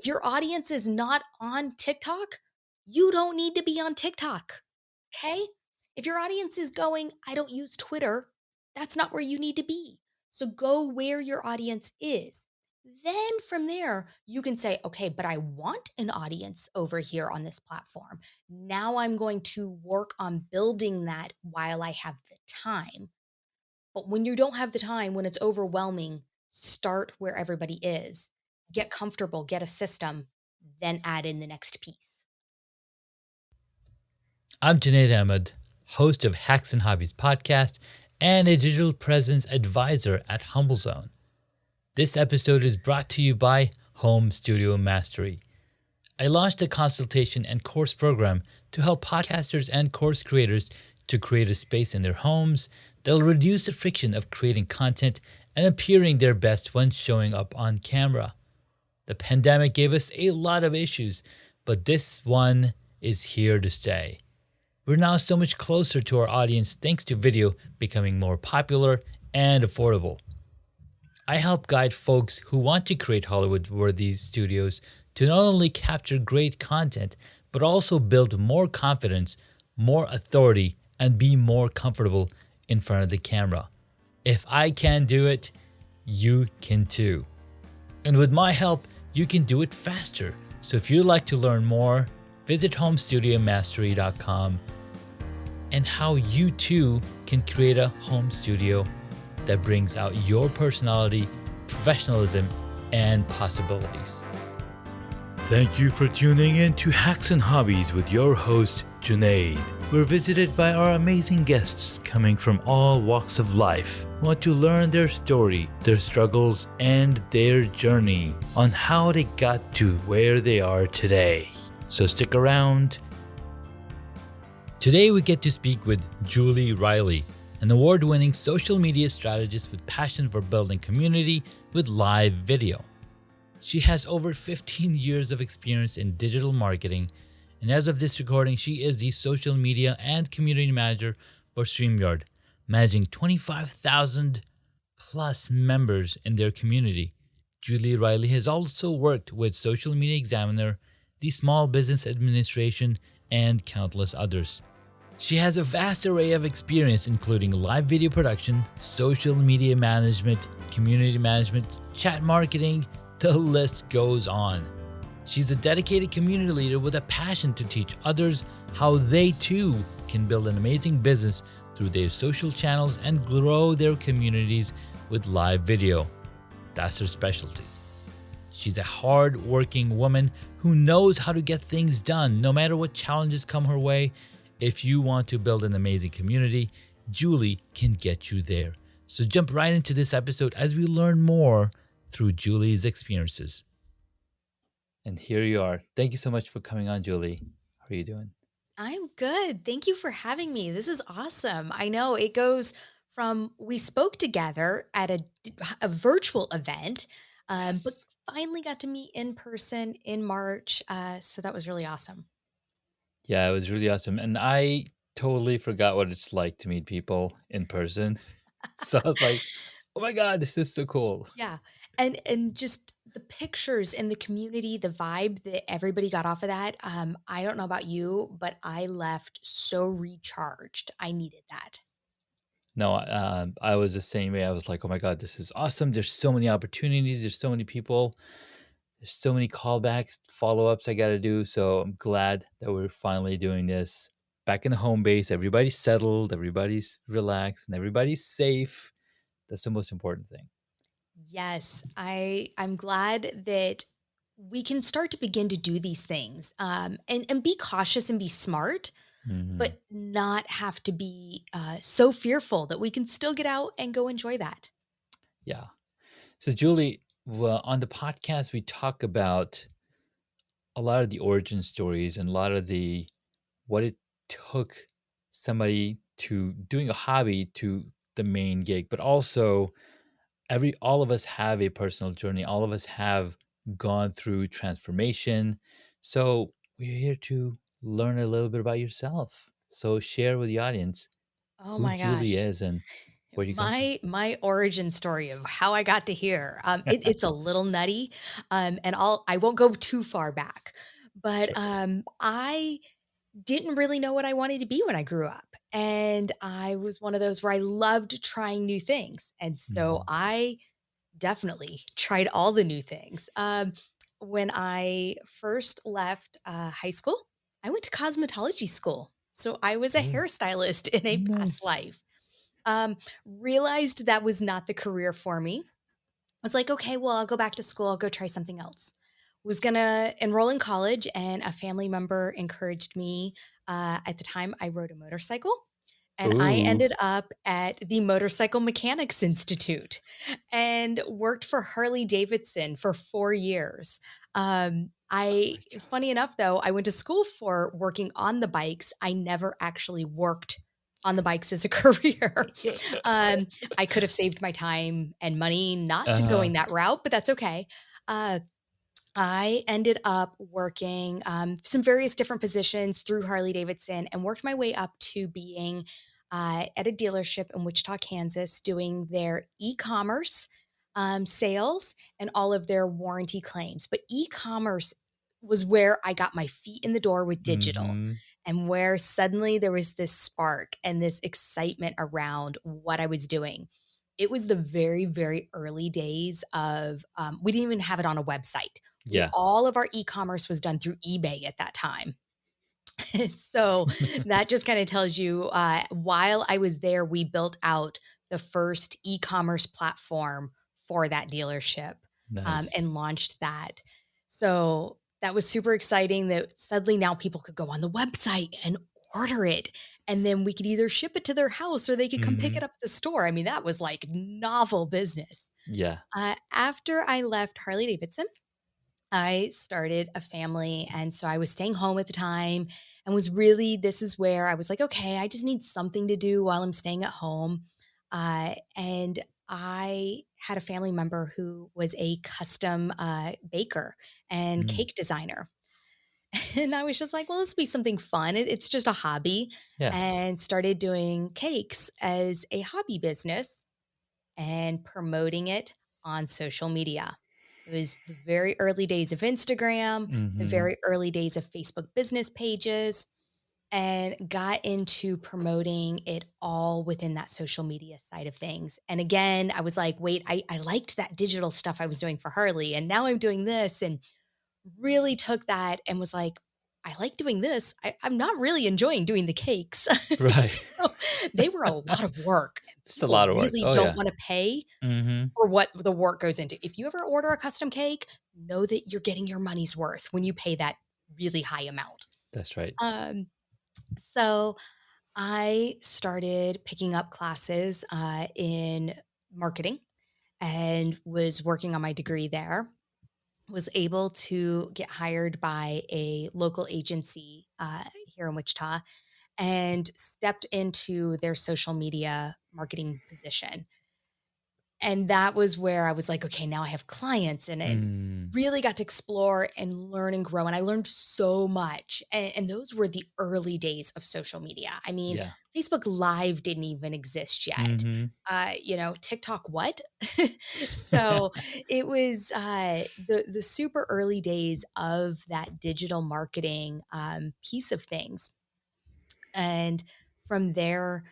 If your audience is not on TikTok, you don't need to be on TikTok. Okay? If your audience is going, I don't use Twitter, that's not where you need to be. So go where your audience is. Then from there, you can say, okay, but I want an audience over here on this platform. Now I'm going to work on building that while I have the time. But when you don't have the time, when it's overwhelming, start where everybody is. Get comfortable, get a system, then add in the next piece. I'm Junaid Ahmed, host of Hacks and Hobbies podcast and a digital presence advisor at HumbleZone. This episode is brought to you by Home Studio Mastery. I launched a consultation and course program to help podcasters and course creators to create a space in their homes that'll reduce the friction of creating content and appearing their best when showing up on camera. The pandemic gave us a lot of issues, but this one is here to stay. We're now so much closer to our audience thanks to video becoming more popular and affordable. I help guide folks who want to create Hollywood-worthy studios to not only capture great content, but also build more confidence, more authority, and be more comfortable in front of the camera. If I can do it, you can too. And with my help, you can do it faster. So if you'd like to learn more, visit homestudiomastery.com and how you too can create a home studio that brings out your personality, professionalism, and possibilities. Thank you for tuning in to Hacks and Hobbies with your host, Junaid. We're visited by our amazing guests coming from all walks of life who want to learn their story, their struggles, and their journey on how they got to where they are today. So stick around. Today we get to speak with Julie Riley, an award-winning social media strategist with passion for building community with live video. She has over 15 years of experience in digital marketing, and as of this recording, she is the social media and community manager for StreamYard, managing 25,000 plus members in their community. Julie Riley has also worked with Social Media Examiner, the Small Business Administration, and countless others. She has a vast array of experience including live video production, social media management, community management, chat marketing, the list goes on. She's a dedicated community leader with a passion to teach others how they too can build an amazing business through their social channels and grow their communities with live video. That's her specialty. She's a hard-working woman who knows how to get things done no matter what challenges come her way. If you want to build an amazing community, Julie can get you there. So jump right into this episode as we learn more through Julie's experiences. And here you are. Thank you so much for coming on, Julie. How are you doing? I'm good. Thank you for having me. This is awesome. I know it goes from we spoke together at a virtual event, but Yes. finally got to meet in person in March. So that was really awesome. Yeah, it was really awesome. And I totally forgot what it's like to meet people in person. So I was like, oh my God, this is so cool. Yeah. And just the pictures and the community, the vibe that everybody got off of that. I don't know about you, but I left so recharged. I needed that. No, I was the same way. I was like, oh my God, this is awesome. There's so many opportunities. There's so many people. There's so many callbacks, follow-ups I got to do. So I'm glad that we're finally doing this. Back in the home base, everybody's settled, everybody's relaxed, and everybody's safe. That's the most important thing. Yes, I'm glad that we can start to begin to do these things, and be cautious and be smart, Hmm. but not have to be so fearful that we can still get out and go enjoy that. Yeah. So, Julie, well, on the podcast, we talk about a lot of the origin stories and a lot of the what it took somebody to doing a hobby to the main gig, but also all of us have a personal journey. All of us have gone through transformation. So we're here to learn a little bit about yourself. So share with the audience Oh who my Julie gosh. is and Where do you come from? My origin story of how I got to here, it's a little nutty, and I won't go too far back, but Sure. I didn't really know what I wanted to be when I grew up, and I was one of those where I loved trying new things, and so Mhm. I definitely tried all the new things. When I first left high school, I went to cosmetology school, so I was a Oh, hairstylist in a past nice. life. Realized that was not the career for me. Was like, okay, well, I'll go back to school. I'll go try something else. Was gonna enroll in college, and a family member encouraged me. At the time, I rode a motorcycle, and I Ooh. ended up at the Motorcycle Mechanics Institute and worked for Harley Davidson for 4 years. Oh my Funny enough, though, I went to school for working on the bikes. I never actually worked on the bikes as a career. god. Um, I could have saved my time and money not to Uh-huh. going that route, but that's okay. Uh, I ended up working some various different positions through Harley Davidson and worked my way up to being at a dealership in Wichita, Kansas, doing their e commerce sales and all of their warranty claims. But e commerce was where I got my feet in the door with digital Mhm. and where suddenly there was this spark and this excitement around what I was doing. It was the very, very early days of, we didn't even have it on a website. We Yeah. all of our e-commerce was done through eBay at that time. So that just kind of tells you, while I was there, we built out the first e-commerce platform for that dealership, Nice. and launched that. So that was super exciting that suddenly now people could go on the website and order it. And then we could either ship it to their house or they could come pick Mhm. it up at the store. I mean, that was like novel business. Yeah. After I left Harley Davidson, I started a family. And so I was staying home at the time and was really, this is where I was like, okay, I just need something to do while I'm staying at home. And I had a family member who was a custom baker and Mm. cake designer. And I was just like, well, this will be something fun. It's just a hobby. Yeah. And started doing cakes as a hobby business and promoting it on social media. It was the very early days of Instagram, the Mhm. very early days of Facebook business pages, and got into promoting it all within that social media side of things. And again, I was like, wait, I liked that digital stuff I was doing for Harley, and now I'm doing this, and really took that and was like, I like doing this. I'm not really enjoying doing the cakes. Right. So they were a lot of work, and It's a people lot of work. really Oh, don't yeah. want to pay Mhm. for what the work goes into. If you ever order a custom cake, know that you're getting your money's worth when you pay that really high amount. That's right. Um, so I started picking up classes in marketing and was working on my degree there. Was able to get hired by a local agency here in Wichita and stepped into their social media marketing position. And that was where I was like, okay, now I have clients and Mm. really got to explore and learn and grow. And I learned so much. And those were the early days of social media. I mean, Yeah. Facebook Live didn't even exist yet. Mhm. TikTok, what? So it was the super early days of that digital marketing piece of things. And from there,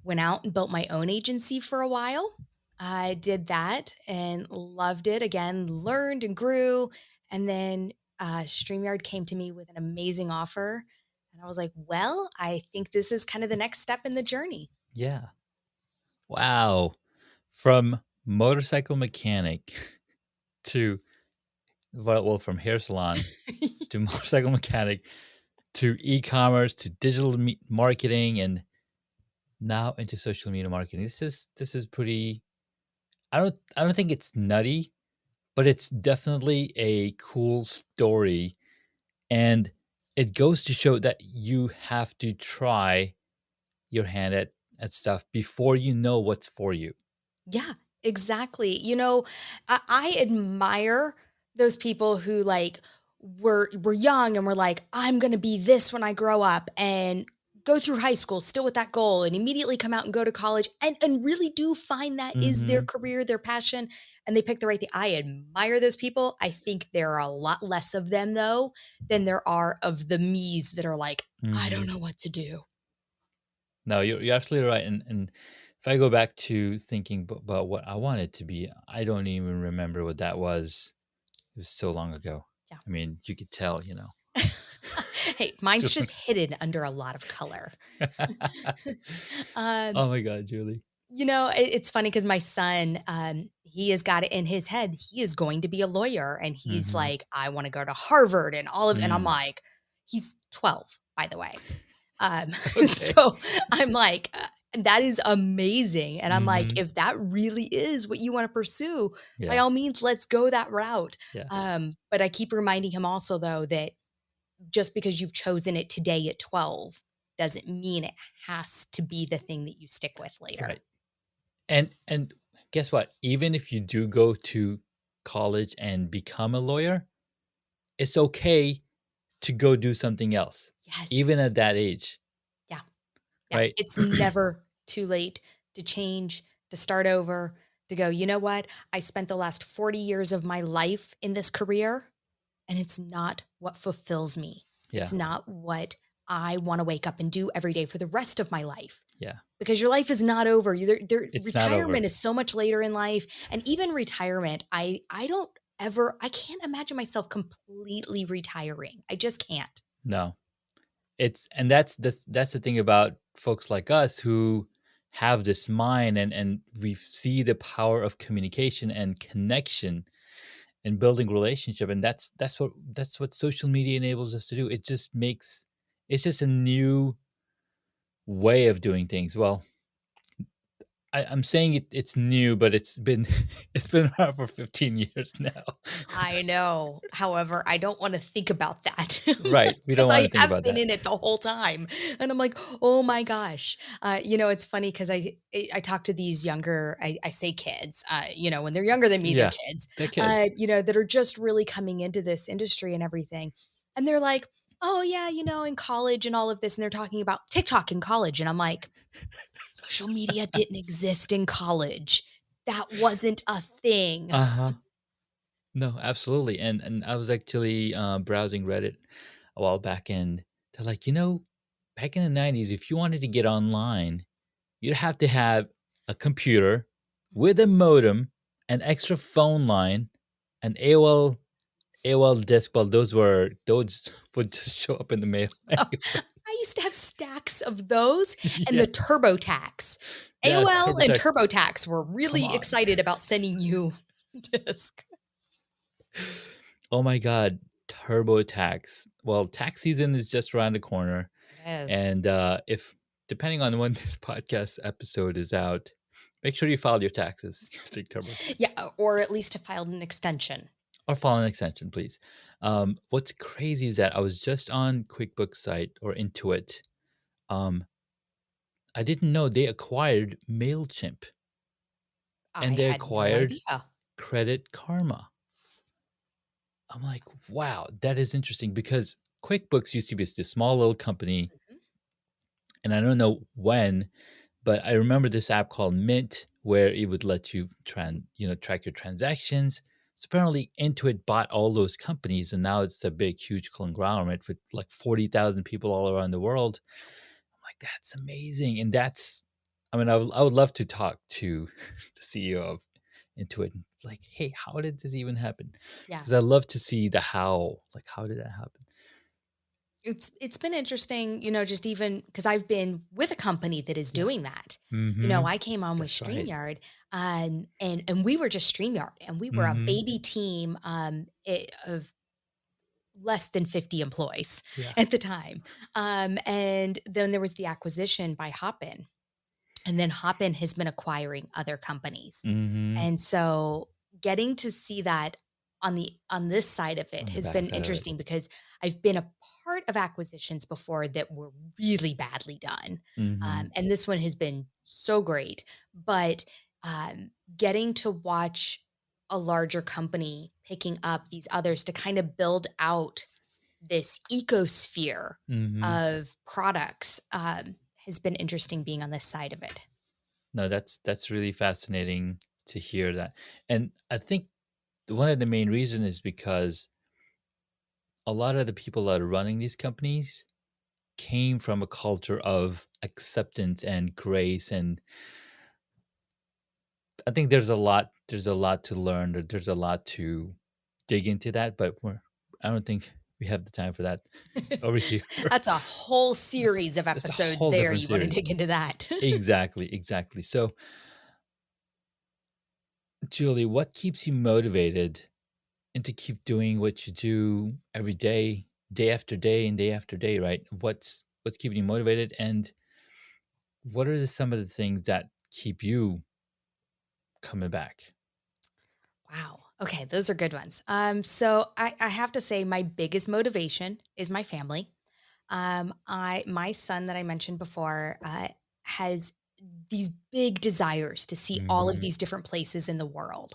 went out and built my own agency for a while. I did that and loved it. Again, learned and grew. And then StreamYard came to me with an amazing offer. And I was like, well, I think this is kind of the next step in the journey. Yeah. Wow. From motorcycle mechanic to from hair salon to motorcycle mechanic to e-commerce to digital marketing and now into social media marketing. This is pretty I don't think it's nutty, but it's definitely a cool story and it goes to show that you have to try your hand at stuff before you know what's for you. Yeah, exactly. I admire those people who like were young and were like, I'm gonna be this when I grow up and go through high school still with that goal and immediately come out and go to college and really do find that is their Mm-hmm. career, their passion, and they pick the right thing. I admire those people. I think there are a lot less of them though than there are of the me's that are like, I Mm-hmm. don't know what to do. No, you're absolutely right. And if I go back to thinking about what I wanted to be, I don't even remember what that was. It was so long ago. Yeah. I mean, you could tell, you know. Hey, Still. mine's just hidden under a lot of color. um, Oh my God, Julie. it's funny because my son, he has got it in his head. He is going to be a lawyer, and he's Mm-hmm. like, I want to go to Harvard and all of. And I'm Mm. like, he's 12, by the way. Okay. So I'm like, that is amazing. And I'm like, Mm-hmm. if that really is what you want to pursue, by Yeah. all means, let's go that route. Yeah. But I keep reminding him also, though, that just because you've chosen it today at 12 doesn't mean it has to be the thing that you stick with later. Right. And guess what? Even if you do go to college and become a lawyer, it's okay to go do something else, Yes. even at that age, Yeah. Yeah. right? It's never too late to change, to start over, to go, you know what? I spent the last 40 years of my life in this career, and it's not what fulfills me. Yeah. It's not what I want to wake up and do every day for the rest of my life. Yeah. Because your life is not over. It's not over. Retirement is so much later in life, and even retirement, I don't ever, I can't imagine myself completely retiring. I just can't. No. It's and that's the thing about folks like us who have this mind and we see the power of communication and connection and building relationship, and that's what social media enables us to do. It's just a new way of doing things. Well, I'm saying it's new, but it's been it's been around for 15 years now. I know. However, I don't want to think about that Right. We don't because want I to think have about been that. in it the whole time, and I'm like, oh my gosh. It's funny because I talk to these younger, I say kids, when they're younger than me, they're Yeah. kids, They're kids. that are just really coming into this industry and everything, and they're like, oh yeah, in college and all of this, and they're talking about TikTok in college, and I'm like, social media didn't exist in college. That wasn't a thing. Uh-huh. No, absolutely. And I was actually browsing Reddit a while back, and they're like, back in the 90s, if you wanted to get online, you'd have to have a computer with a modem, an extra phone line, an AOL disk. Well, those would just show up in the mail anyway. I used to have stacks of those and Yeah. the TurboTax. Yeah, AOL and TurboTax. TurboTax were Come really on. excited about sending you disc. Oh my God, TurboTax. Well, tax season is just around the corner. It is. And if depending on when this podcast episode is out, make sure you file your taxes using Yeah, TurboTax or at least to file an extension. or file an extension, please. What's crazy is that I was just on QuickBooks site or Intuit. Um, I didn't know they acquired Mailchimp I and they had no acquired idea. Credit Karma. I'm like, wow, that is interesting because QuickBooks used to be this small little company, Mhm. and I don't know when, but I remember this app called Mint where it would let you track your transactions. So apparently Intuit bought all those companies and now it's a big, huge conglomerate with like 40,000 people all around the world. I'm like, that's amazing. And I would love to talk to the CEO of Intuit and like, hey, how did this even happen? Yeah. Because I love to see the how, like, how did that happen? It's been interesting, just even because I've been with a company that is Yeah. doing that. Mm-hmm. I came on with That's right. StreamYard, and we were just StreamYard, and we were a Mm-hmm. baby team of less than 50 employees Yeah. at the time. And then there was the acquisition by Hopin. And then Hopin has been acquiring other companies. Mm-hmm. And so getting to see that on this side of it On the has back been side of it. interesting because I've been a part of acquisitions before that were really badly done. Mm-hmm. And this one has been so great. But getting to watch a larger company picking up these others to kind of build out this ecosphere Hmm. of products has been interesting being on this side of it. No, that's really fascinating to hear that. And I think one of the main reasons is because a lot of the people that are running these companies came from a culture of acceptance and grace, and I think there's a lot to learn, there's a lot to dig into that, but I don't think we have the time for that over here. That's a whole That's series of that's a episodes whole there. different You want to series. dig into that? Exactly, exactly. So, Julie, what keeps you motivated and to keep doing what you do every day, day after day and day after day, right? What's keeping you motivated, and what are some of the things that keep you coming back? Wow. Okay, those are good ones. So I have to say my biggest motivation is my family. My son that I mentioned before has these big desires to see all of Mhm, these different places in the world,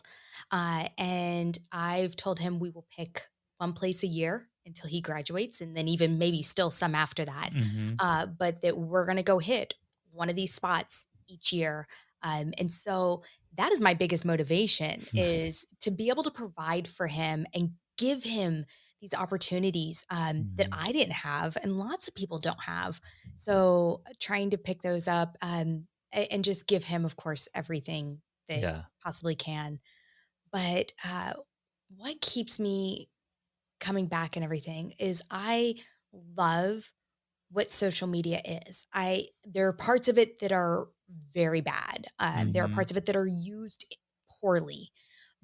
and I've told him we will pick one place a year until he graduates, and then even maybe still some after that. mhm, But that we're going to go hit one of these spots each year, and so that is my biggest motivation nice. is to be able to provide for him and give him these opportunities that Mhm, I didn't have and lots of people don't have. So trying to pick those up and just give him, of course, everything that yeah, possibly can. But what keeps me coming back and everything is I love what social media is. I There are parts of it that are very bad. There are mhm, parts of it that are used poorly,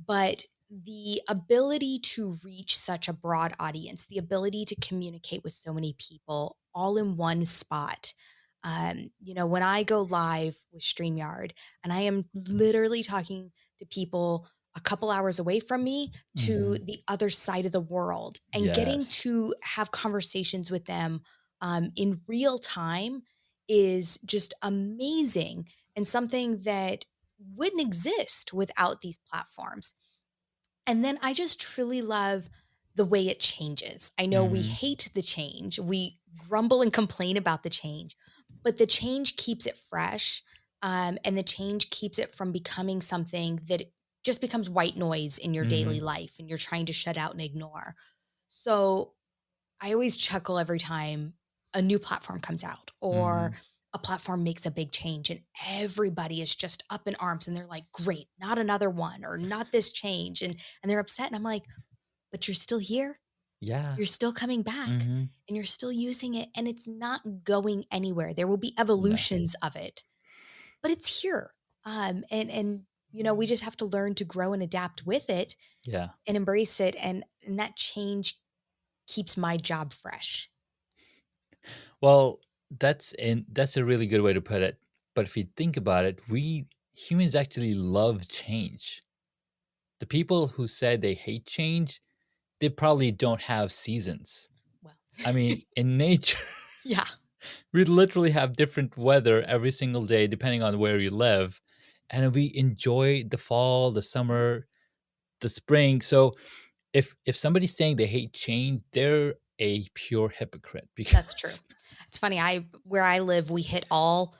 but the ability to reach such a broad audience, the ability to communicate with so many people all in one spot. When I go live with StreamYard and I am literally talking to people a couple hours away from me to mhm, the other side of the world and getting yes, to have conversations with them in real time is just amazing and something that wouldn't exist without these platforms. And then I just truly love the way it changes. I know we mhm, hate the change, we grumble and complain about the change, but the change keeps it fresh. And the change keeps it from becoming something that just becomes white noise in your daily mhm, life and you're trying to shut out and ignore. So I always chuckle every time a new platform comes out or mhm, a platform makes a big change and everybody is just up in arms and they're like, great, not another one or not this change. And they're upset. And I'm like, but you're still here. yeah, You're still coming back mhm, and you're still using it and it's not going anywhere. There will be no, evolutions of it, but it's here. And we just have to learn to grow and adapt with it yeah. and embrace it. And that change keeps my job fresh. Well, that's a really good way to put it. But if you think about it, we humans actually love change. The people who said they hate change, they probably don't have seasons. Well, I mean, in nature, yeah, we literally have different weather every single day depending on where you live. And we enjoy the fall, the summer, the spring. So if somebody's saying they hate change, they're a pure hypocrite that's true. because It's funny. Where I live, we hit all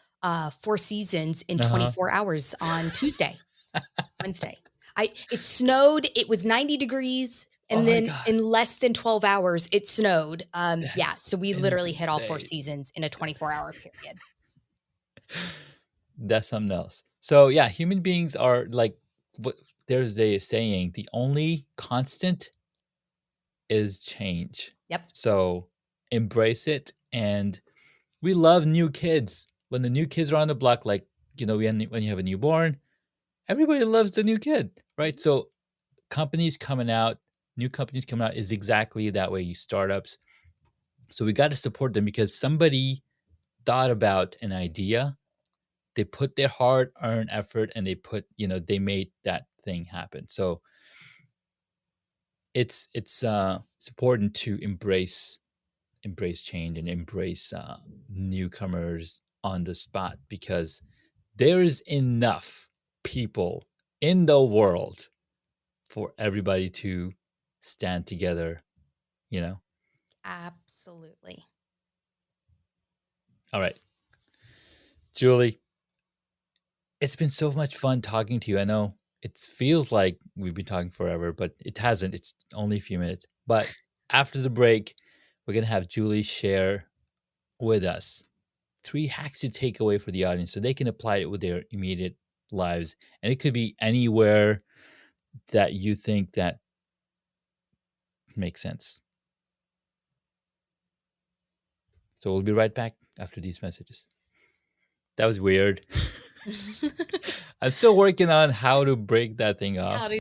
four seasons in uh-huh. 24 hours on Tuesday, Wednesday. It snowed. It was 90 degrees, Oh and my then god. in less than 12 hours, it snowed. Yeah, That's so we literally hit all four insane. seasons in a 24-hour period. That's something else. So yeah, human beings are like what there's a saying, the only constant is change. Yep, So embrace it, and we love new kids. When the new kids are on the block, like when you have a newborn, everybody loves the new kid, right? mhm, So new companies coming out is exactly that way. You startups. So we got to support them because somebody thought about an idea, they put their hard earned effort, and they made that thing happen. So it's important to embrace change and embrace newcomers on the spot because there's enough people in the world for everybody to stand together, you know. Absolutely. All right. Julie, it's been so much fun talking to you. I know it feels like we've been talking forever, but it hasn't. It's only a few minutes. But after the break, we're going to have Julie share with us 3 hacks to take away for the audience so they can apply it with their immediate lives. And it could be anywhere that you think that makes sense. So we'll be right back after these messages. That was weird. I'm still working on how to break that thing How off. do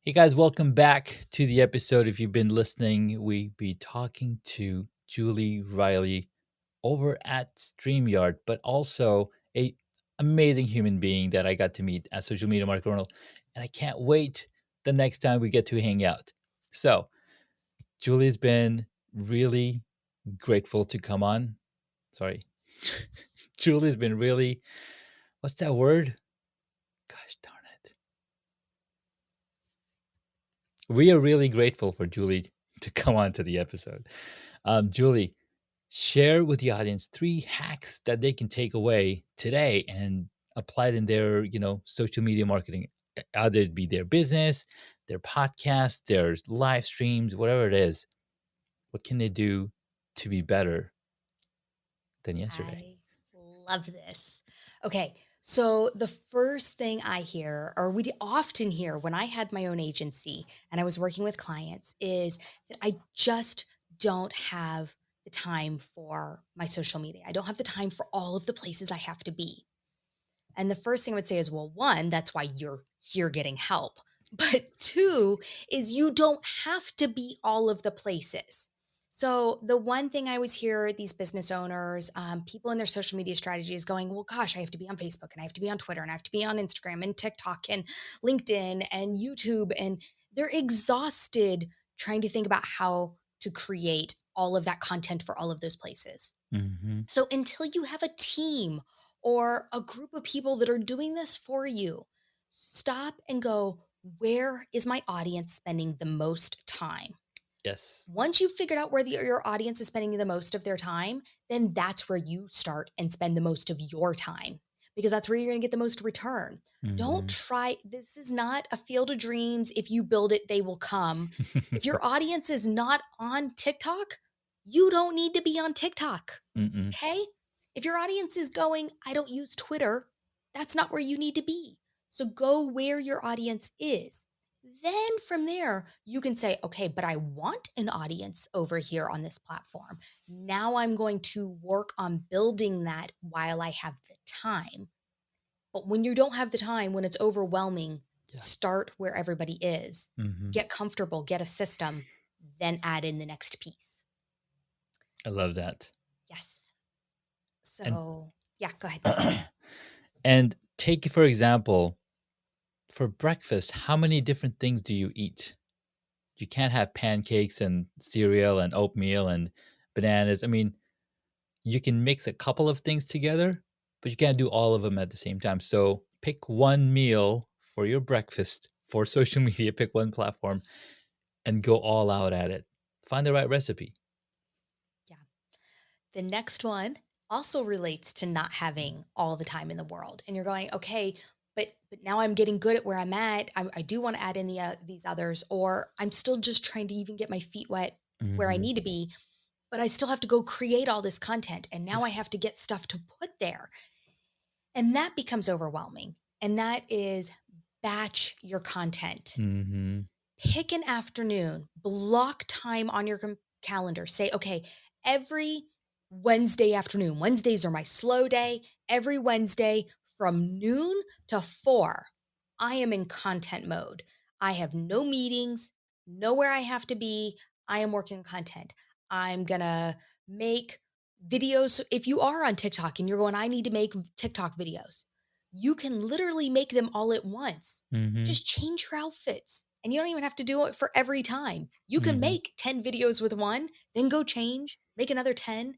Hey guys, welcome back to the episode. If you've been listening, we be talking to Julie Riley over at StreamYard, but also a amazing human being that I got to meet at Social Media Market Journal, and I can't wait the next time we get to hang out. So, Julie's been really grateful to come on. Sorry. Julie's been really, what's that word? Gosh darn it. We are really grateful for Julie to come on to the episode. Julie, share with the audience 3 hacks that they can take away today and apply it in their, social media marketing. Either it be their business, their podcast, their live streams, whatever it is. What can they do to be better than yesterday? I love this. Okay, so the first thing I hear, or we often hear when I had my own agency and I was working with clients, is that I just don't have the time for my social media. I don't have the time for all of the places I have to be. And the first thing I would say is, well, one, that's why you're here getting help. But two is you don't have to be all of the places. So the one thing I always hear these business owners, people in their social media strategy is going, well, gosh, I have to be on Facebook and I have to be on Twitter and I have to be on Instagram and TikTok and LinkedIn and YouTube. And they're exhausted trying to think about how to create all of that content for all of those places. Mm-hmm. So until you have a team or a group of people that are doing this for you, stop and go, where is my audience spending the most time? Yes. Once you've figured out where your audience is spending the most of their time, then that's where you start and spend the most of your time because that's where you're going to get the most return. Don't Mm-hmm. try, this is not a field of dreams. If you build it, they will come. If your audience is not on TikTok, you don't need to be on TikTok. Mm-mm. Okay? If your audience is going, I don't use Twitter, that's not where you need to be. So go where your audience is. Then from there, you can say, okay, but I want an audience over here on this platform. Now I'm going to work on building that while I have the time. But when you don't have the time, when it's overwhelming, Yeah. start where everybody is. Mm-hmm. Get comfortable, get a system, then add in the next piece. I love that. Yes. And So, yeah, go ahead. and take, for example, for breakfast, how many different things do you eat? You can't have pancakes and cereal and oatmeal and bananas. I mean, you can mix a couple of things together, but you can't do all of them at the same time. So pick one meal for your breakfast for social media, pick one platform and go all out at it. Find the right recipe. Yeah. The next one also relates to not having all the time in the world. And you're going, okay, but now I'm getting good at where I'm at. I do want to add in these others, or I'm still just trying to even get my feet wet where I Mm-hmm. need to be, but I still have to go create all this content. And now Yeah. I have to get stuff to put there. And that becomes overwhelming. And that is batch your content. Mm-hmm. Pick an afternoon, block time on your calendar. Say, okay, every Wednesday afternoon, Wednesdays are my slow day. Every Wednesday from noon to 4, I am in content mode. I have no meetings, nowhere I have to be. I am working on content. I'm going to make videos. If you are on TikTok and you're going, I need to make TikTok videos, you can literally make them all at once. Mm-hmm. Just change your outfits. And you don't even have to do it for every time. You can Mm-hmm. make 10 videos with one, then go change, make another 10,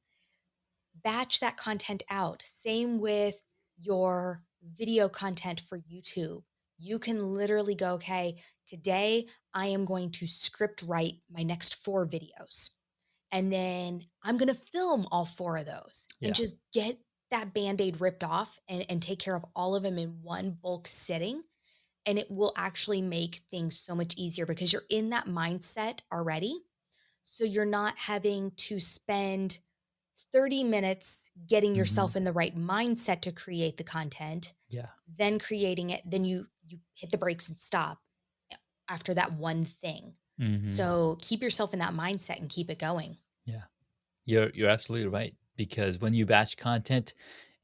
batch that content out. Same with your video content for YouTube. You can literally go, okay, today I am going to script write my next 4 videos. And then I'm going to film all 4 of those and Yeah. just get that band aid ripped off and take care of all of them in one bulk sitting. And it will actually make things so much easier because you're in that mindset already. So you're not having to spend 30 minutes getting Hmm. yourself in the right mindset to create the content, Yeah. then creating it, then you hit the brakes and stop after that one thing. Hmm. So keep yourself in that mindset and keep it going. Yeah. You're absolutely right, because when you batch content,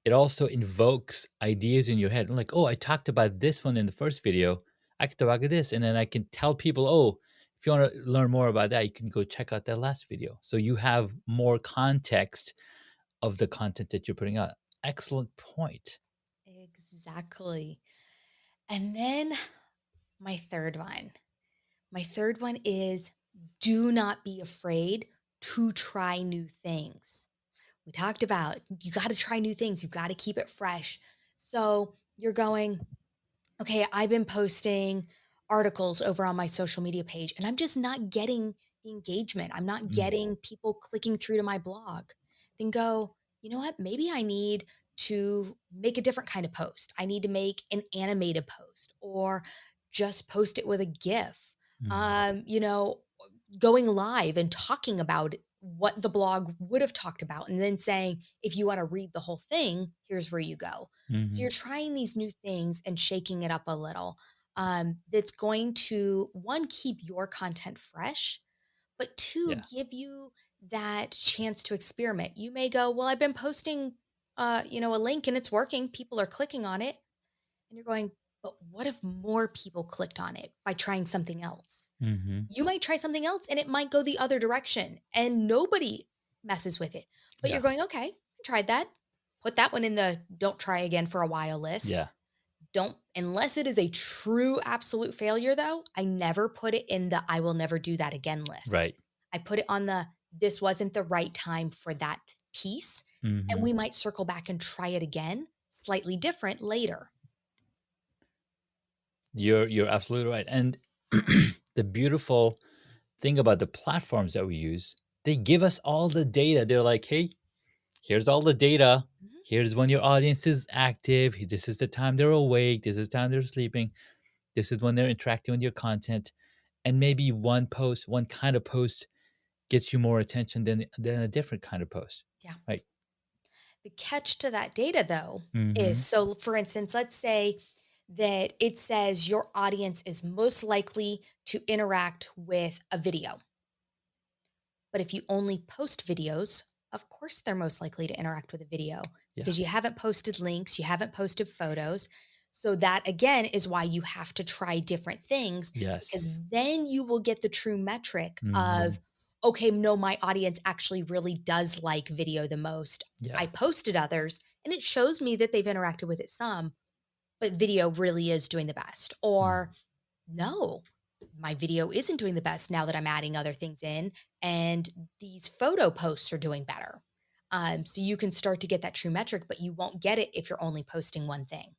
it also invokes ideas in your head. I'm like, oh, I talked about this one in the first video. I could talk about this, and then I can tell people, oh, if you want to learn more about that, you can go check out that last video. So you have more context of the content that you're putting out. Excellent point. Exactly. And then my third one. My third one is do not be afraid to try new things. We talked about you got to try new things, you got to keep it fresh. So you're going, okay, I've been posting articles over on my social media page and I'm just not getting the engagement. I'm not Mm, getting people clicking through to my blog. Then go, you know what? Maybe I need to make a different kind of post. I need to make an animated post or just post it with a GIF. mm, You know, going live and talking about what the blog would have talked about and then saying, if you want to read the whole thing, here's where you go. So mhm. you're trying these new things and shaking it up a little. That's going to, one, keep your content fresh, but two, Yeah. give you that chance to experiment. You may go, well, I've been posting, a link and it's working. People are clicking on it. And you're going, but what if more people clicked on it by trying something else? Mhm. You might try something else and it might go the other direction and nobody messes with it. But you're Yeah. going, okay, I tried that. Put that one in the don't try again for a while list. Yeah. Don't, unless it is a true absolute failure, though, I never put it in the I will never do that again list. Right. I put it on the this wasn't the right time for that piece. And Mhm. we might circle back and try it again, slightly different later. You're absolutely right. And the beautiful thing about the platforms that we use, they give us all the data. They're like, hey, here's all the data. Mhm. Here's when your audience is active. This is the time they're awake. This is the time they're sleeping. This is when they're interacting with your content. And maybe one post, one kind of post gets you more attention than a different kind of post. Yeah. Right. The catch to that data, though, is Mm-hmm. so for instance, let's say that it says your audience is most likely to interact with a video. But if you only post videos, of course they're most likely to interact with a video Yeah. because you haven't posted links, you haven't posted photos. So that again is why you have to try different things because Yes. then you will get the true metric Mm-hmm. of, okay, no, my audience actually really does like video the most. Yeah. I posted others and it shows me that they've interacted with it some, but video really is doing the best. Mm. Or no, my video isn't doing the best now that I'm adding other things in, and these photo posts are doing better. So you can start to get that true metric, but you won't get it if you're only posting one thing.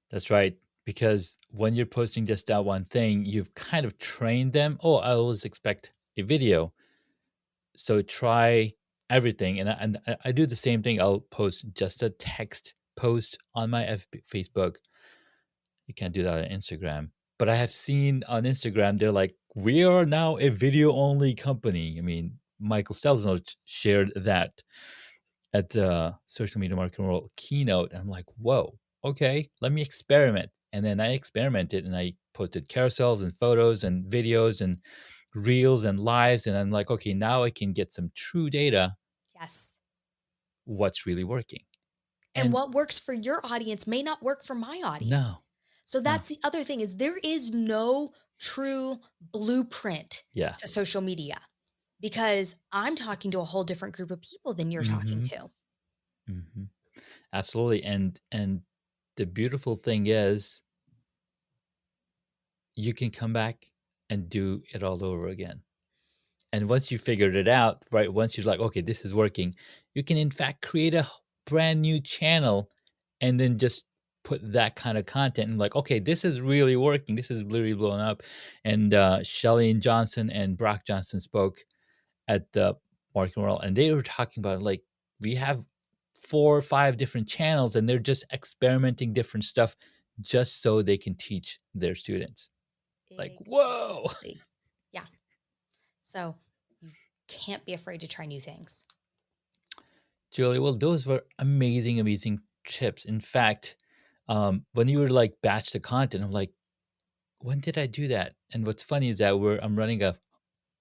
That's right. Because when you're posting just that one thing, you've kind of trained them. Oh, I always expect a video. So try everything. And I do the same thing. I'll post just a text post on my Facebook. You can't do that on Instagram. But I have seen on Instagram, they're like, we are now a video only company. I mean, Michael Stelzner shared that at the Social Media Marketing World keynote. And I'm like, whoa, okay, let me experiment. And then I experimented and I posted carousels and photos and videos and reels and lives. And I'm like, okay, now I can get some true data, Yes. what's really working. And And what works for your audience may not work for my no, audience. So no, that's the other thing is there is no true blueprint yeah. to social media because I'm talking to a whole different group of people than you're talking Hmm. to. Hmm. Absolutely. And the beautiful thing is you can come back and do it all over again. And once you figured it out, right, once you're like, okay, this is working, you can in fact create a brand new channel and then just put that kind of content and like, okay, this is really working. This is really blowing up. And Shelly and Johnson and Brock Johnson spoke at the Marketing World, and they were talking about like we have 4 or 5 different channels, and they're just experimenting different stuff just so they can teach their students. Like, whoa. Exactly. Yeah. So you can't be afraid to try new things. Julie, well, those were amazing, amazing tips. In fact, when you were like batch the content, I'm like, when did I do that? And what's funny is that I'm running a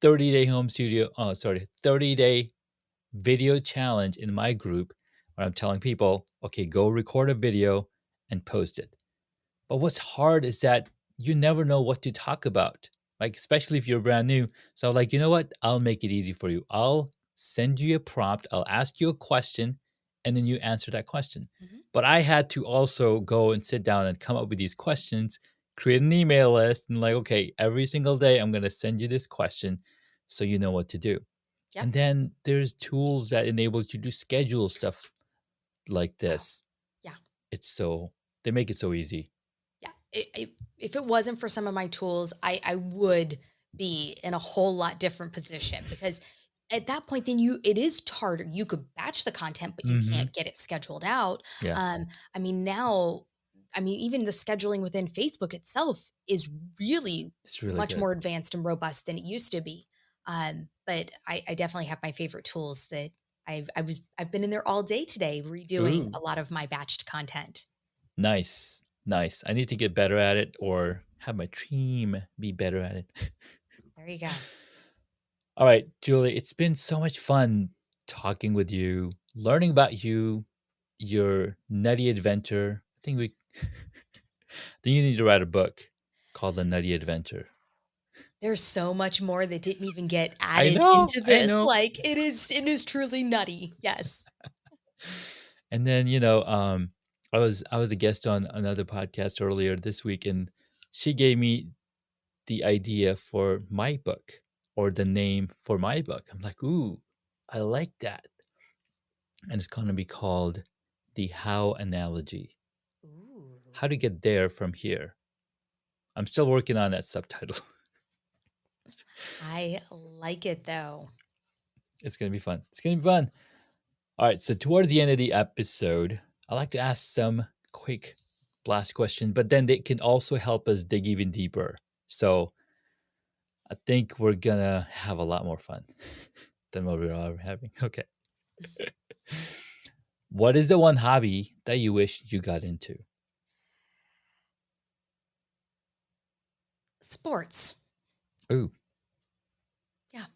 30-day home studio, 30-day video challenge in my group where I'm telling people, okay, go record a video and post it. But what's hard is that you never know what to talk about, like, especially if you're brand new. So, like, you know what? I'll make it easy for you. I'll send you a prompt, I'll ask you a question, and then you answer that question. Mhm. But I had to also go and sit down and come up with these questions, create an email list, and like, okay, every single day I'm going to send you this question so you know what to do. Yep. And then there's tools that enables you to schedule stuff like Oh, this. yeah. They make it so easy. Yeah. If it wasn't for some of my tools, I would be in a whole lot different position because at that point, then it is harder. You could batch the content, but you Mm-hmm. can't get it scheduled out. Yeah, I mean, now, I mean, even the scheduling within Facebook itself is really it's really much good. more advanced and robust than it used to be. But I definitely have my favorite tools that I've been in there all day today redoing Ooh, a lot of my batched content. nice, nice. I need to get better at it or have my team be better at it. There you go. All right, Julie, it's been so much fun talking with you, learning about you, your nutty adventure. Then you need to write a book called The Nutty Adventure. There's so much more that didn't even get I added know, into I this. know. Like it is truly nutty. Yes. And then, I was a guest on another podcast earlier this week, and she gave me the idea for my book or the name for my book. I'm like, ooh, I like that. And it's going to be called The How Analogy. Ooh. How to get there from here. I'm still working on that subtitle. I like it though. It's going to be fun. It's going to be fun. All right. So, towards the end of the episode, I like to ask some quick blast questions, but then they can also help us dig even deeper. So, I think we're going to have a lot more fun than what we are having. Okay. What is the one hobby that you wish you got into? Sports. Ooh, Yeah.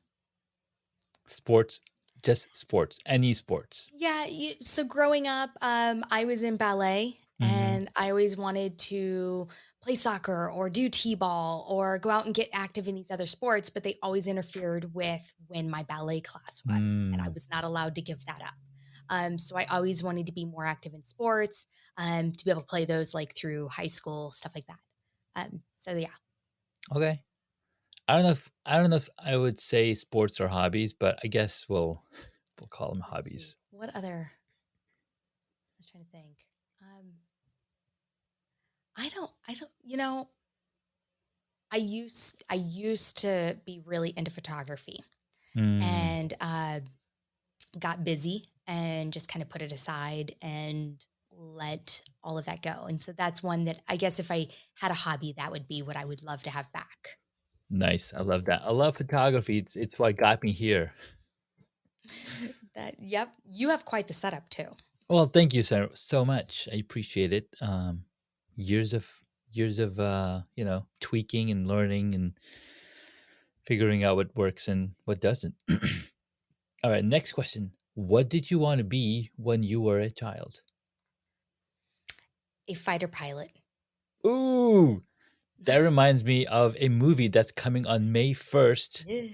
sports, just sports, any sports. Yeah. So growing up, I was in ballet Mm-hmm. and I always wanted to play soccer or do t-ball or go out and get active in these other sports, but they always interfered with when my ballet class was, and I Mm, was not allowed to give that up. So I always wanted to be more active in sports, to be able to play those like through high school, stuff like that. So yeah, okay. I don't know if I would say sports are hobbies, but I guess we'll call them let's see. hobbies. What other? I was trying to think. Um, I don't, I used to be really into photography Mm, and got busy and just kind of put it aside and let all of that go. And so that's one that I guess if I had a hobby, that would be what I would love to have back. nice. I love that. I love photography. It's what got me here. Yep, you have quite the setup too. Well, thank you so much. I appreciate it. Years of tweaking and learning and figuring out what works and what doesn't. All right, next question. What did you want to be when you were a child? A fighter pilot. Ooh, that reminds me of a movie that's coming on May 1st. Yes.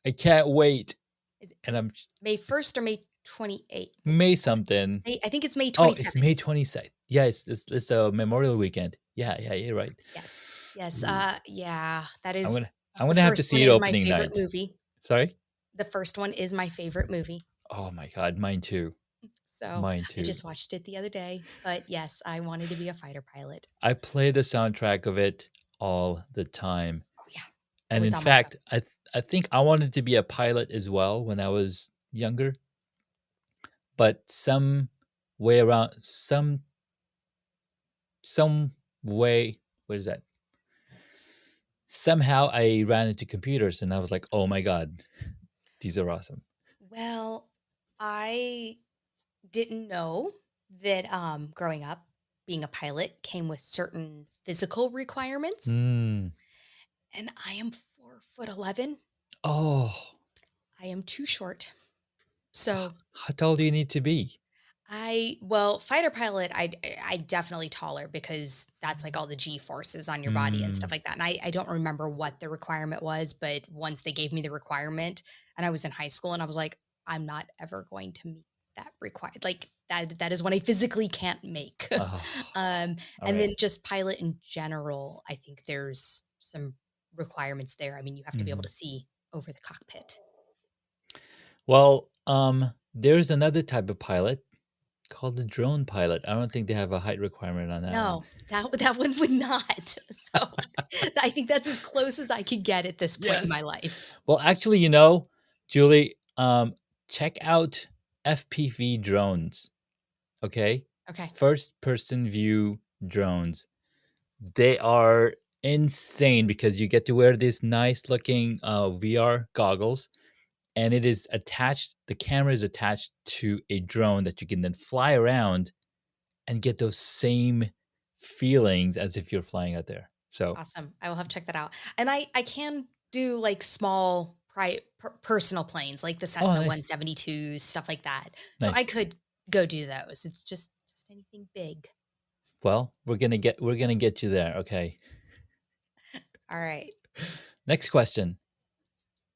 I can't wait. Is it And I'm May 1st or May 28th? May something. I think it's May Oh, it's 27th. May 22nd. Yeah, it's a Memorial weekend. Yeah, yeah, you're right. Yes. Yes. Ooh, Yeah, that I'm is gonna I'm the gonna have to first one see it is my opening favorite night. movie. Sorry? The first one is my favorite movie. Oh my god, mine too. So Mine I too. just watched it the other day. But yes, I wanted to be a fighter pilot. I play the soundtrack of it all the time. Oh yeah. Oh, And it's in on my phone. fact, I think I wanted to be a pilot as well when I was younger, but some way, what is that? Somehow I ran into computers and I was like, "Oh my god, these are awesome." Well, I didn't know that growing up, being a pilot came with certain physical requirements. Mm. And I am 4'11". Oh, I am too short. so So how tall do you need to be? well, fighter pilot, I definitely taller because that's like all the G forces on your body and Mm. stuff like that. And I don't remember what the requirement was, but once they gave me the requirement and I was in high school and I was like, I'm not ever going to meet that required. Like that is one I physically can't make. Oh, um, all and then right. just pilot in general, I think there's some requirements there. I mean, you have to be able Mhm. to see over the cockpit. Well, there's another type of pilot called the drone pilot. I don't think they have a height requirement on that one. No, that one would not. So, I think that's as close as I could get at this point in my Yes. life. Well, actually, Julie, check out FPV drones. Okay, Okay. first person view drones. They are insane because you get to wear these nice looking VR goggles, and it is attached. The camera is attached to a drone that you can then fly around and get those same feelings as if you're flying out there. So, Awesome. I will have to check that out. And I can do like small personal planes, like the oh, Cessna nice, 172s, stuff like that. So I nice. could go do those. It's just anything big. Well, we're gonna get you there. Okay. All right. Next question,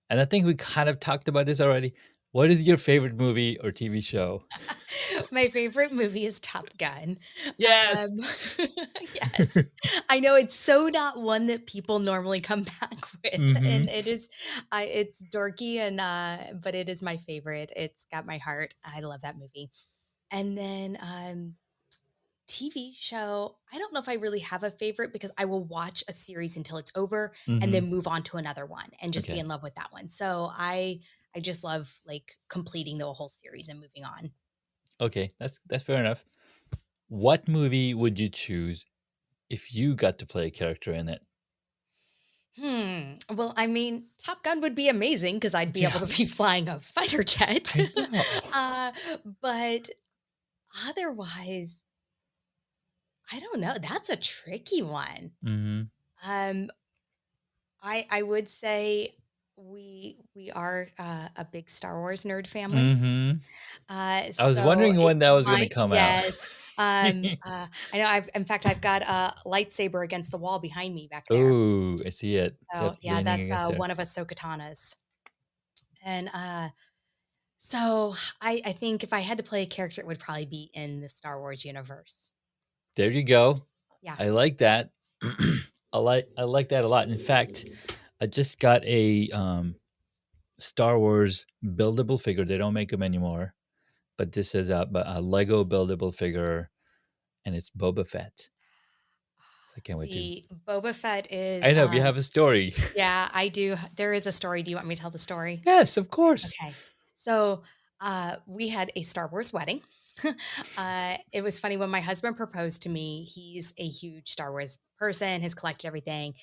and I think we kind of talked about this already. What is your favorite movie or TV show? My favorite movie is Top Gun. Yes. Um, yes, I know it's so not one that people normally come back with, Mm-hmm. and it's dorky and but it is my favorite. It's got my heart. I love that movie. And then TV show, I don't know if I really have a favorite because I will watch a series until it's over and Mm-hmm. then move on to another one and just be Okay. in love with that one. So I just love like completing the whole series and moving on. Okay. That's fair enough. What movie would you choose if you got to play a character in it? Well, I mean, Top Gun would be amazing because I'd be able Yeah, to be flying a fighter jet. I know. uh, but otherwise, I don't know. That's a tricky one. Mm-hmm. Um, I would say we are a big Star Wars nerd family. Mm-hmm. I was So wondering it when that was gonna might, come out. yes. I know. In fact, I've got a lightsaber against the wall behind me back there. Oh, I see it. So Yep, yeah, leaning that's against there. one of Ahsoka Tana's. And so I think if I had to play a character, it would probably be in the Star Wars universe. There you go. Yeah. I like that. I like that a lot. In fact, I just got a Star Wars buildable figure. They don't make them anymore, but this is a Lego buildable figure, and it's Boba Fett. So I can't wait to. See, Boba Fett I is know you have a story. yeah, I do. There is a story. Do you want me to tell the story? Yes, of course. Okay. So, we had a Star Wars wedding. It was funny when my husband proposed to me. He's a huge Star Wars person, has collected everything.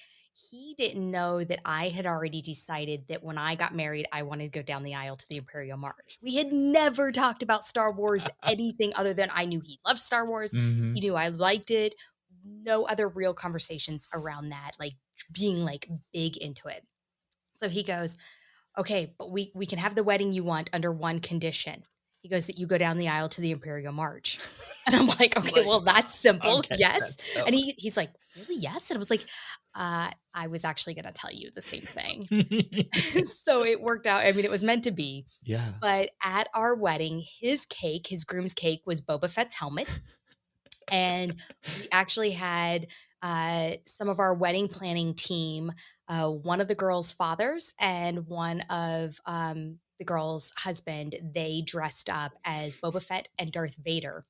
He didn't know that I had already decided that when I got married, I wanted to go down the aisle to the Imperial March. We had never talked about Star Wars, anything other than I knew he loved Star Wars. Mm-hmm. He knew I liked it. No other real conversations around that, like being like big into it. So he goes, okay, but we can have the wedding you want under one condition. He goes that you go down the aisle to the Imperial March. And I'm like, okay, Like, well, that's simple. okay, Yes. that's so. And he's like, really? Yes. And I was like, I was actually going to tell you the same thing. So it worked out. I mean, it was meant to be. Yeah. But at our wedding, his groom's cake was Boba Fett's helmet. And we actually had some of our wedding planning team, one of the girls' fathers and one of the girl's husband, they dressed up as Boba Fett and Darth Vader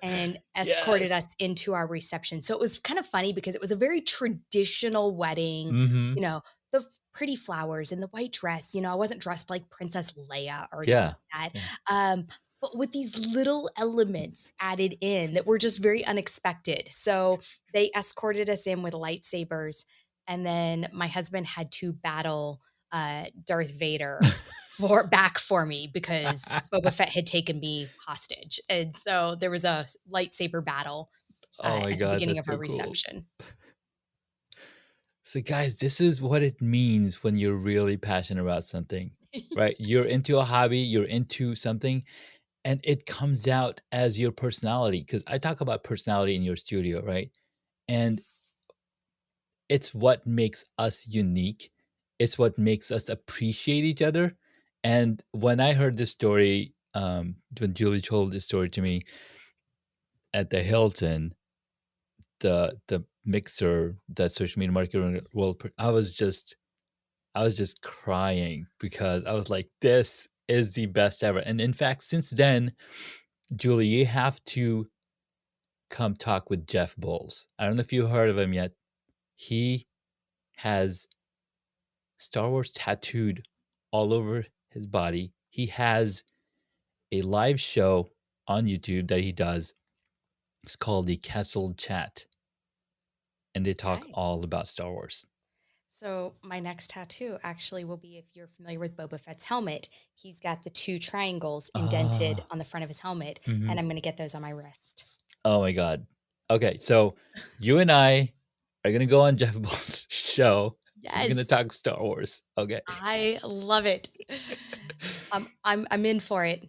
and escorted Yes. us into our reception. So it was kind of funny because it was a very traditional wedding, Mm-hmm. you know, the pretty flowers and the white dress. I wasn't dressed like Princess Leia or anything Yeah. like that. Yeah. But with these little elements added in that were just very unexpected. So they escorted us in with lightsabers. And then my husband had to battle Darth Vader for me because Boba Fett had taken me hostage. And so there was a lightsaber battle Oh my at the God, beginning that's of our so cool. reception. So, guys, this is what it means when you're really passionate about something, right? You're into a hobby, you're into something, and it comes out as your personality. Because I talk about personality in your studio, right? And it's what makes us unique. It's what makes us appreciate each other. And when I heard this story, when Julie told this story to me at the Hilton, the mixer that social media marketer world, I was just crying because I was like, this is the best ever. And in fact, since then, Julie, you have to come talk with Jeff Bowles. I don't know if you heard of him yet. He has Star Wars tattooed all over his body. He has a live show on YouTube that he does. It's called the Castle Chat, and they talk Okay. all about Star Wars. So my next tattoo actually will be if you're familiar with Boba Fett's helmet, he's got the two triangles indented Ah, on the front of his helmet, mhm. and I'm going to get those on my wrist. Oh my God. Okay, so you and I are gonna go on Jeff Ball's show. We're gonna Yes, talk Star Wars. Okay. I love it. I'm in for it.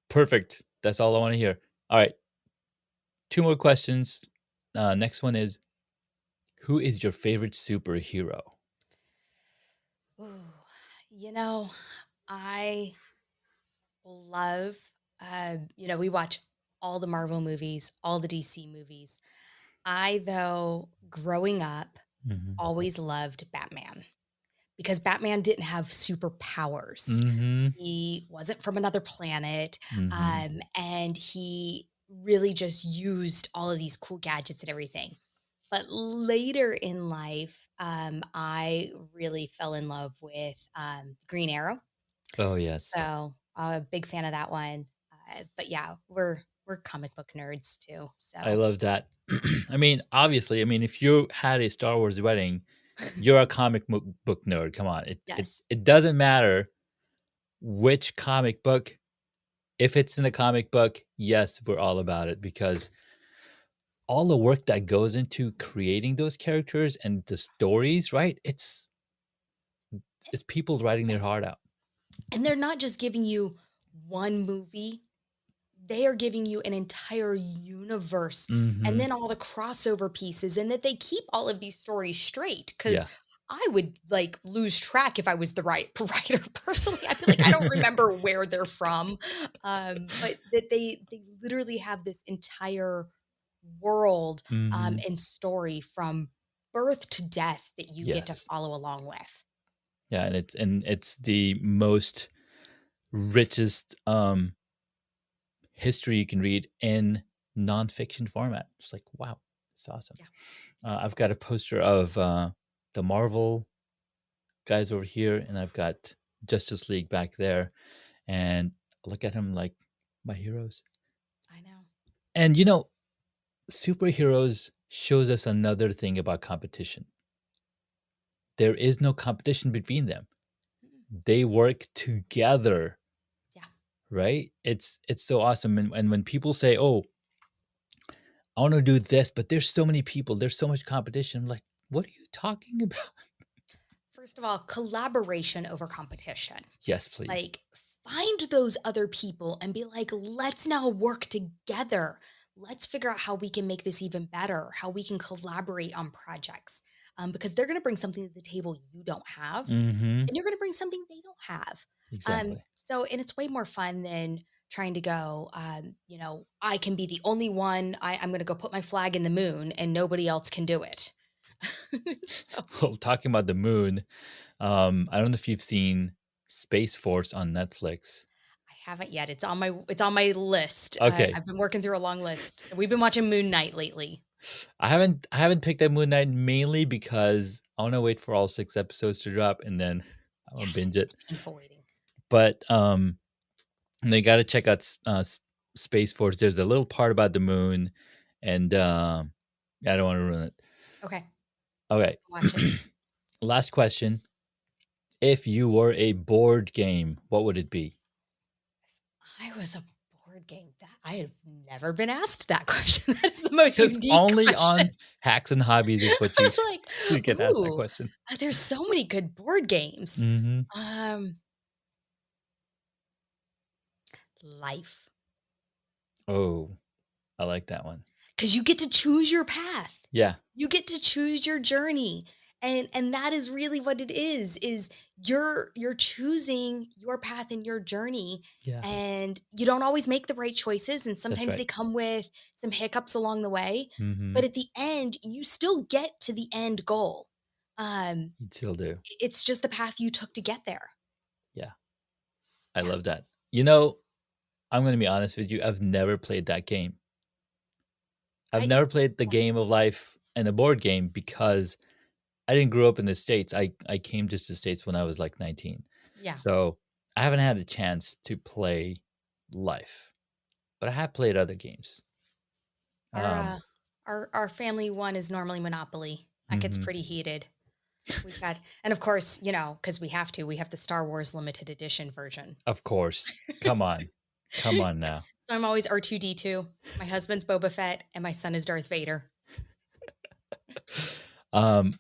Perfect. That's all I want to hear. All right. Two more questions. Next one is, who is your favorite superhero? Ooh, you know, I love, we watch all the Marvel movies, all the DC movies. Though, growing up, Mm-hmm. always loved Batman because Batman didn't have superpowers. Mm-hmm. He wasn't from another planet. Mm-hmm. And he really just used all of these cool gadgets and everything. But later in life, I really fell in love with Green Arrow. Oh yes. So I'm a big fan of that one. But yeah, we're comic book nerds too. I So love that. I mean, obviously, I mean, if you had a Star Wars wedding, you're a book nerd. Come on. yes, It doesn't matter which comic book. If it's in the comic book, yes, we're all about it because all the work that goes into creating those characters and the stories, right? It's people writing yeah, their heart out. and they're not just giving you one movie. They are giving you an entire universe and Mhm. then all the crossover pieces and that they keep all of these stories straight because Yeah. I would like lose track if I was the right writer personally. I'd be like, I don't remember where they're from. But that they literally have this entire world Mhm. and story from birth to death that you get to Yes. follow along with. Yeah, and it's the most richest history you can read in nonfiction format. It's like, wow, it's awesome. Yeah, I've got a poster of the Marvel guys over here, and I've got Justice League back there, and I look at them like my heroes. I know. And superheroes shows us another thing about competition. There is no competition between them. Mm, They work together, yeah. right? It's so awesome. And when people say, "Oh, I want to do this," but there's so many people, there's so much competition. I'm like, what are you talking about? First of all, collaboration over competition. Yes, please. Like, find those other people and be like, let's now work together. Let's figure out how we can make this even better, how we can collaborate on projects. Because they're going to bring something to the table you don't have, Mm-hmm. and you're going to bring something they don't have. Exactly. And it's way more fun than trying to go, I can be the only one. I'm going to go put my flag in the moon and nobody else can do it. So Well, talking about the moon, I don't know if you've seen Space Force on Netflix. I haven't yet. It's on my list. Okay, I've been working through a long list. So we've been watching Moon Knight lately. I haven't picked up Moon Knight mainly because I want to wait for all 6 episodes to drop and then I Yeah, want to binge it. it's painful waiting. But they got to check out Space Force. There's a little part about the moon, and I don't want to ruin it. Okay, Okay, watch it. last question. If you were a board game, what would it be? I was a board game. I have never been asked that question. That is the most Because unique only question. on Hacks and Hobbies is what I you, was like, you get asked that ooh, question. there's so many good board games. Mm-hmm. Um, Life. Oh, I like that one. Because you get to choose your path. Yeah, You get to choose your journey. And that is really what it is you're choosing your path and your journey. yeah, And you don't always make the right choices. And that's sometimes right. they come with some hiccups along the way. Mm-hmm. But at the end, you still get to the end goal. Um, You still do. it's just the path you took to get there. Yeah, I Yeah. love that. You know, I'm going to be honest with you. I've never played that game. I've I never played the game of life and a board game because I didn't grow up in the States. I came to the States when I was like 19. Yeah. So I haven't had a chance to play life, but I have played other games. Our Um, our family one is normally Monopoly. That gets mhm. pretty heated. We've got, and of course, because we have the Star Wars limited edition version. Of course. Come on. Come on now. So I'm always R2D2. My husband's Boba Fett, and my son is Darth Vader. Um,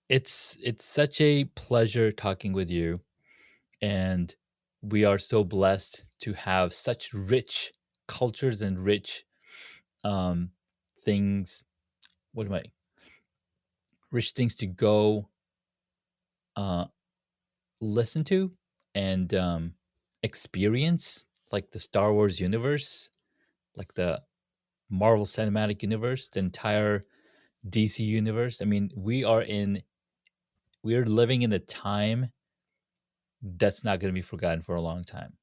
it's such a pleasure talking with you, and we are so blessed to have such rich cultures and rich um things. What am I? Rich things to go uh listen to and experience, like the Star Wars universe, like the Marvel Cinematic Universe, the entire DC universe. I mean, we are living in a time that's not going to be forgotten for a long time.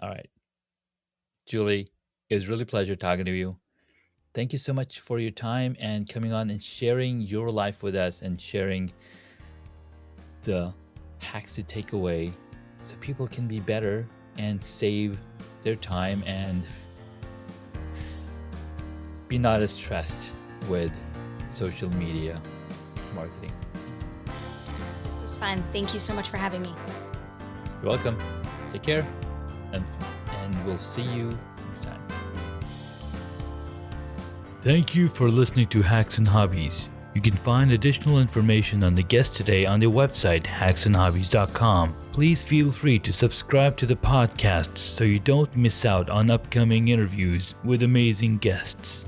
All right, Julie, it was really a pleasure talking to you. Thank you so much for your time and coming on and sharing your life with us and sharing the hacks to take away so people can be better and save their time and be not as stressed with social media marketing. This was fun. Thank you so much for having me. You're welcome. Take care, and we'll see you next time. Thank you for listening to Hacks and Hobbies. You can find additional information on the guest today on the website hacksandhobbies.com. Please feel free to subscribe to the podcast so you don't miss out on upcoming interviews with amazing guests.